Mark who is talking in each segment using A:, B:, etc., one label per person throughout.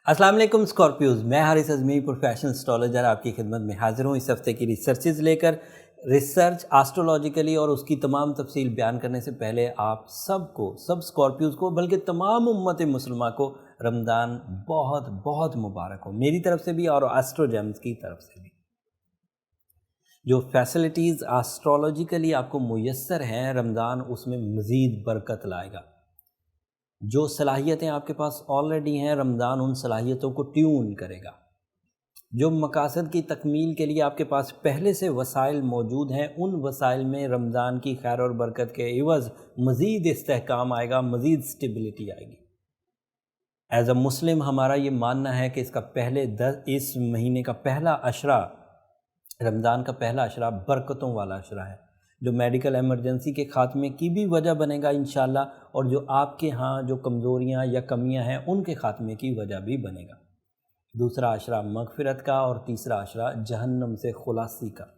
A: अस्सलाम वालेकुम स्कॉर्पियोज, मैं हारिस अज़मी प्रोफेशनल एस्ट्रोलॉजर आपकी खिदमत में हाजिर हूँ इस हफ्ते की रिसर्चेज लेकर। रिसर्च एस्ट्रोलॉजिकली और उसकी तमाम तफसील बयान करने से पहले आप सब स्कॉर्पियोज को बल्कि तमाम उम्मत मुसलमान को रमज़ान बहुत बहुत मुबारक हो, मेरी तरफ से भी और एस्ट्रोजेम्स की तरफ से भी। जो फैसिलिटीज़ एस्ट्रोलॉजिकली आपको मुयस्सर हैं, रमज़ान उसमें मज़ीद बरकत लाएगा। जो सलाहियतें आपके पास ऑलरेडी हैं, रमज़ान उन सलाहियतों को ट्यून करेगा। जो मकासद की तकमील के लिए आपके पास पहले से वसाइल मौजूद हैं, उन वसाइल में रमज़ान की खैर और बरकत के इवज़ मज़ीद इस्तेहकाम आएगा, मज़ीद स्टेबिलिटी आएगी। एज़ अ मुस्लिम हमारा ये मानना है कि इस महीने का पहला अशरा, रमज़ान का पहला अशरा बरकतों वाला अशरा है, जो मेडिकल एमरजेंसी के ख़ात्मे की भी वजह बनेगा इंशाअल्लाह, और जो आपके यहाँ जो कमज़ोरियाँ या कमियाँ हैं उनके ख़ात्मे की वजह भी बनेगा। दूसरा अशरा मग़फ़िरत का और तीसरा अशरा जहन्नम से खुलासी का।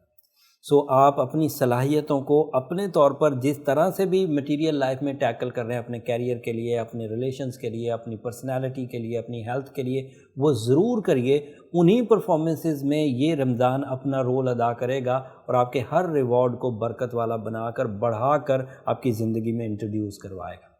A: सो आप अपनी सलाहियतों को अपने तौर पर जिस तरह से भी मटीरियल लाइफ में टैकल कर रहे हैं, अपने कैरियर के लिए, अपने रिलेशंस के लिए, अपनी पर्सनैलिटी के लिए, अपनी हेल्थ के लिए, वो ज़रूर करिए। उन्हीं परफॉर्मेंसेस में ये रमज़ान अपना रोल अदा करेगा और आपके हर रिवॉर्ड को बरकत वाला बनाकर बढ़ाकर आपकी ज़िंदगी में इंट्रोड्यूस करवाएगा।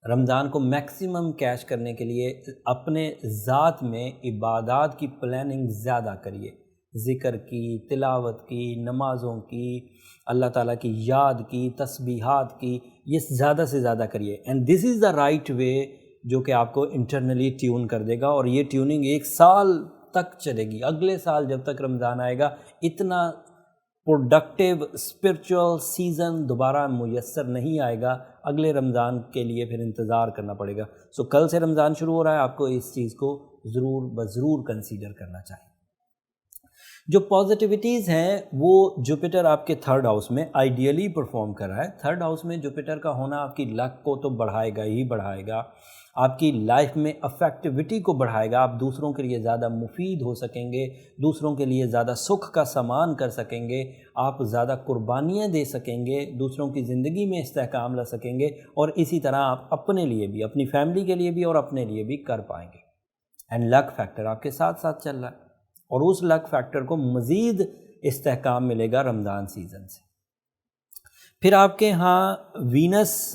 A: रमज़ान को मैक्सिमम कैश करने के लिए अपने ज़ात में इबादत की प्लानिंग ज़्यादा करिए। ज़िक्र की, तिलावत की, नमाज़ों की, अल्लाह ताला की याद की, तस्बीहात की, ये ज़्यादा से ज़्यादा करिए। And this is the right way जो कि आपको इंटरनली ट्यून कर देगा, और ये ट्यूनिंग 1 साल तक चलेगी। अगले साल जब तक रमज़ान आएगा, इतना प्रोडक्टिव स्पिरिचुअल सीज़न दोबारा मुयस्सर नहीं आएगा। अगले रमज़ान के लिए फिर इंतज़ार करना पड़ेगा। सो कल से रमज़ान शुरू हो रहा है, आपको इस चीज़ को ज़रूर कंसीडर करना चाहिए। जो पॉजिटिविटीज़ हैं वो जुपिटर आपके 3rd हाउस में आइडियली परफॉर्म कर रहा है। 3rd हाउस में जुपिटर का होना आपकी लक को तो बढ़ाएगा ही बढ़ाएगा, आपकी लाइफ में अफेक्टिविटी को बढ़ाएगा। आप दूसरों के लिए ज़्यादा मुफीद हो सकेंगे, दूसरों के लिए ज़्यादा सुख का सामान कर सकेंगे, आप ज़्यादा कुर्बानियाँ दे सकेंगे, दूसरों की ज़िंदगी में इस्तेहकाम ला सकेंगे, और इसी तरह आप अपने लिए भी, अपनी फैमिली के लिए भी और अपने लिए भी कर पाएंगे। एंड लक फैक्टर आपके साथ साथ चल रहा है, और उस लक फैक्टर को मज़ीद इस्तेहकाम मिलेगा रमज़ान सीज़न से। फिर आपके यहाँ वीनस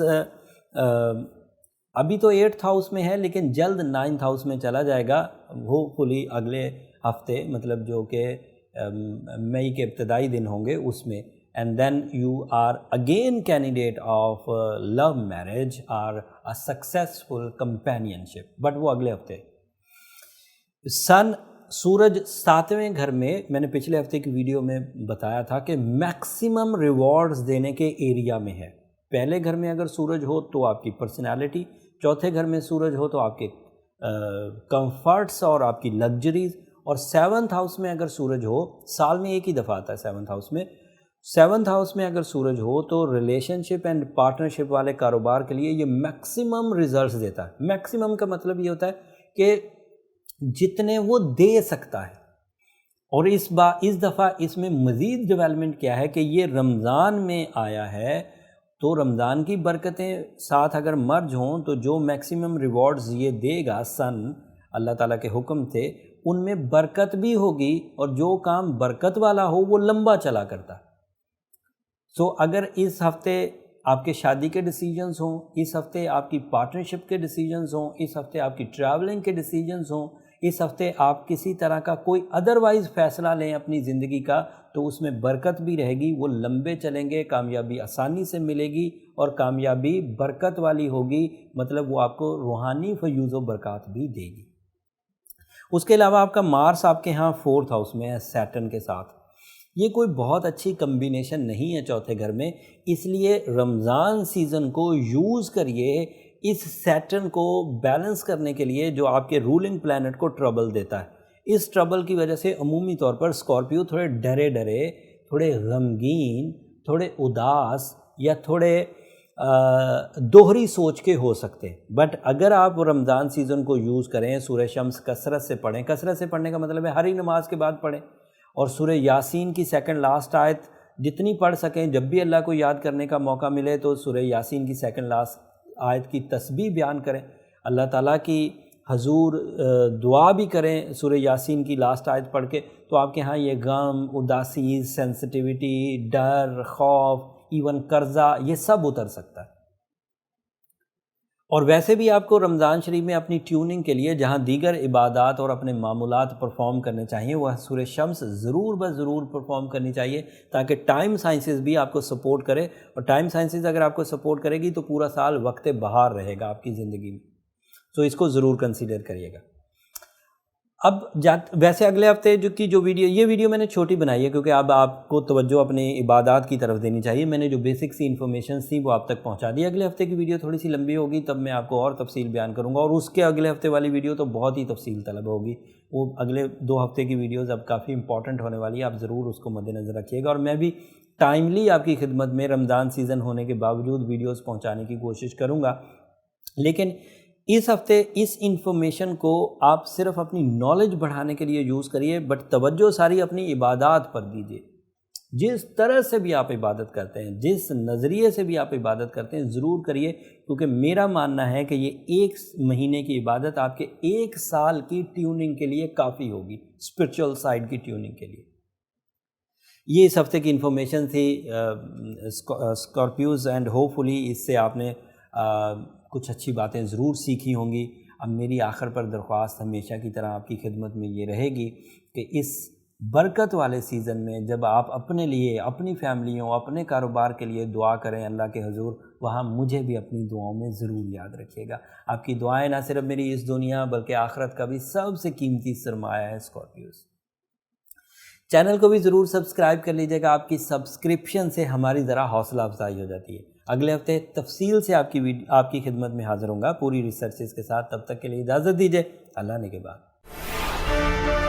A: अभी तो 8th हाउस में है, लेकिन जल्द 9th हाउस में चला जाएगा, होपफुली अगले हफ्ते, मतलब जो कि मई के इब्तदाई दिन होंगे उसमें। And then you are again candidate of love marriage और अ सक्सेसफुल कंपेनियनशिप, बट वो अगले हफ्ते। सूरज 7वें घर में, मैंने पिछले हफ्ते की वीडियो में बताया था कि मैक्सिमम रिवॉर्ड्स देने के एरिया में है। पहले घर में अगर सूरज हो तो आपकी पर्सनालिटी, चौथे घर में सूरज हो तो आपके कंफर्ट्स और आपकी लग्जरीज, और 7th हाउस में अगर सूरज हो, साल में एक ही दफ़ा आता है 7th हाउस में, 7th हाउस में अगर सूरज हो तो रिलेशनशिप एंड पार्टनरशिप वाले कारोबार के लिए ये मैक्सिमम रिजल्ट्स देता है। मैक्सिमम का मतलब ये होता है कि जितने वो दे सकता है। और इस दफ़ा इसमें मज़ीद डेवलपमेंट क्या है कि ये रमज़ान में आया है, तो रमज़ान की बरकतें साथ अगर मर्ज हों तो जो मैक्सिमम रिवॉर्ड्स ये देगा सन अल्लाह ताला के हुक्म से, उनमें बरकत भी होगी, और जो काम बरकत वाला हो वो लंबा चला करता है। सो अगर इस हफ्ते आपके शादी के डिसीजंस हों, इस हफ्ते आपकी पार्टनरशिप के डिसीजंस हों, इस हफ्ते आपकी ट्रैवलिंग के डिसीजंस हों, इस हफ्ते आप किसी तरह का कोई अदरवाइज़ फ़ैसला लें अपनी ज़िंदगी का, तो उसमें बरकत भी रहेगी, वो लंबे चलेंगे, कामयाबी आसानी से मिलेगी, और कामयाबी बरकत वाली होगी, मतलब वो आपको रूहानी फयूज़ व बरकत भी देगी। उसके अलावा आपका मार्स आपके यहाँ 4th हाउस में है सैटर्न के साथ। ये कोई बहुत अच्छी कम्बिनेशन नहीं है चौथे घर में, इसलिए रमज़ान सीज़न को यूज़ करिए इस सैटर्न को बैलेंस करने के लिए, जो आपके रूलिंग प्लैनेट को ट्रबल देता है। इस ट्रबल की वजह से अमूमी तौर पर स्कॉर्पियो थोड़े डरे, थोड़े गमगीन, थोड़े उदास, या थोड़े दोहरी सोच के हो सकते हैं। बट अगर आप रमज़ान सीज़न को यूज़ करें, सूरह शम्स कसरत से पढ़ें, कसरत से पढ़ने का मतलब है हर ही नमाज के बाद पढ़ें, और सूरह यासीन की 2nd लास्ट आयत जितनी पढ़ सकें, जब भी अल्लाह को याद करने का मौका मिले तो सूरह यासीन की 2nd लास्ट आयत की तस्बीह बयान करें। अल्लाह ताला की حضور دعا بھی کریں سورہ یاسین کی لاسٹ آیت پڑھ کے، تو آپ کے ہاں یہ غم، اداسی، سینسٹیوٹی، ڈر، خوف، ایون قرضہ، یہ سب اتر سکتا ہے۔ اور ویسے بھی آپ کو رمضان شریف میں اپنی ٹیوننگ کے لیے جہاں دیگر عبادات اور اپنے معمولات پرفارم کرنے چاہیے، وہ سورہ شمس ضرور ضرور پرفارم کرنی چاہیے، تاکہ ٹائم سائنسز بھی آپ کو سپورٹ کرے، اور ٹائم سائنسز اگر آپ کو سپورٹ کرے گی تو پورا سال وقت بہار رہے گا آپ کی زندگی میں، تو اس کو ضرور کنسیڈر کریے گا۔ اب ویسے اگلے ہفتے جو ویڈیو، یہ ویڈیو میں نے چھوٹی بنائی ہے کیونکہ اب آپ کو توجہ اپنی عبادات کی طرف دینی چاہیے، میں نے جو بیسک سی انفارمیشنز تھیں وہ آپ تک پہنچا دی۔ اگلے ہفتے کی ویڈیو تھوڑی سی لمبی ہوگی، تب میں آپ کو اور تفصیل بیان کروں گا، اور اس کے اگلے ہفتے والی ویڈیو تو بہت ہی تفصیل طلب ہوگی، وہ اگلے 2 ہفتے کی ویڈیوز اب کافی امپورٹنٹ ہونے والی ہے، آپ ضرور اس کو مد نظر رکھیے گا، اور میں بھی ٹائملی آپ کی خدمت میں رمضان سیزن ہونے کے باوجود ویڈیوز پہنچانے کی کوشش کروں گا۔ لیکن اس ہفتے اس انفارمیشن کو آپ صرف اپنی نالج بڑھانے کے لیے یوز کریے، بٹ توجہ ساری اپنی عبادات پر دیجیے۔ جس طرح سے بھی آپ عبادت کرتے ہیں، جس نظریے سے بھی آپ عبادت کرتے ہیں، ضرور کریے، کیونکہ میرا ماننا ہے کہ یہ 1 مہینے کی عبادت آپ کے 1 سال کی ٹیوننگ کے لیے کافی ہوگی، اسپرچول سائڈ کی ٹیوننگ کے لیے۔ یہ اس ہفتے کی انفارمیشن تھی اسکارپیوز، اینڈ ہوپ فلی اس سے آپ نے کچھ اچھی باتیں ضرور سیکھی ہوں گی۔ اب میری آخر پر درخواست ہمیشہ کی طرح آپ کی خدمت میں یہ رہے گی کہ اس برکت والے سیزن میں جب آپ اپنے لیے، اپنی فیملیوں، اپنے کاروبار کے لیے دعا کریں اللہ کے حضور، وہاں مجھے بھی اپنی دعاؤں میں ضرور یاد رکھیے گا۔ آپ کی دعائیں نہ صرف میری اس دنیا بلکہ آخرت کا بھی سب سے قیمتی سرمایہ ہے اسکارپیوز۔ چینل کو بھی ضرور سبسکرائب کر لیجیے گا، آپ کی سبسکرپشن سے ہماری ذرا حوصلہ افزائی ہو جاتی ہے۔ اگلے ہفتے تفصیل سے آپ کی خدمت میں حاضر ہوں گا پوری ریسرچز کے ساتھ، تب تک کے لیے اجازت دیجیے، اللہ نے کے بعد۔